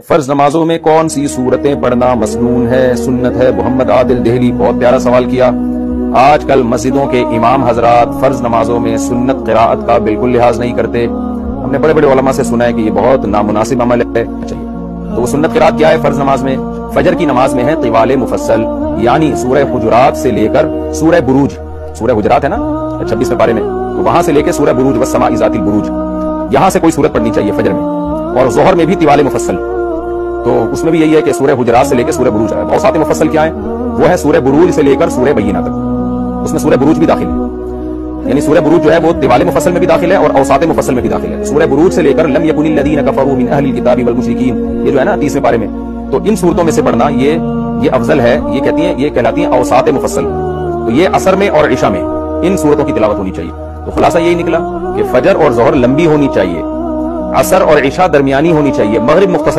فرض نمازوں میں کون سی صورتیں پڑھنا مسنون ہے، سنت ہے؟ محمد عادل دہلی بہت پیارا سوال کیا۔ آج کل مسجدوں کے امام حضرات فرض نمازوں میں سنت قراءت کا بالکل لحاظ نہیں کرتے۔ ہم نے بڑے بڑے علماء سے سنا ہے کہ یہ بہت نامناسب عمل ہے۔ تو وہ سنت قراءت کیا ہے فرض نماز میں؟ فجر کی نماز میں ہے طوال مفصل، یعنی سورہ حجرات سے لے کر سورہ بروج، سورہ حجرات ہے نا 26 پارے میں، تو وہاں سے لے کے سورہ بروج والسماء ذات البروج، یہاں سے کوئی سورت پڑھنی چاہیے فجر میں۔ اور ظہر میں بھی طوال مفصل، تو اس میں بھی یہی ہے کہ سورہ حجرات سے لے کے سورہ بروج ہے۔ اوساط مفصل کیا ہے؟ وہ ہے سورہ بروج سے لے کر سورہ بینہ تک، اس میں سورہ بروج بھی داخل ہے، یعنی سورہ بروج جو ہے وہ طوال مفصل میں بھی داخل ہے اور اوساط مفصل میں بھی داخل ہے۔ سورہ بروج سے لے کر لم یکن الذین کفروا من اہل الکتاب والمشرکین، یہ جو ہے نا 30 پارے میں، تو ان صورتوں میں سے پڑھنا یہ افضل ہے۔ یہ کہلاتی ہیں اوساط مفصل، تو یہ عصر میں اور عشاء میں ان صورتوں کی تلاوت ہونی چاہیے۔ تو خلاصہ یہی نکلا کہ فجر اور ظہر لمبی ہونی چاہیے، عصر اور عشاء درمیانی ہونی چاہیے، مغرب مختصر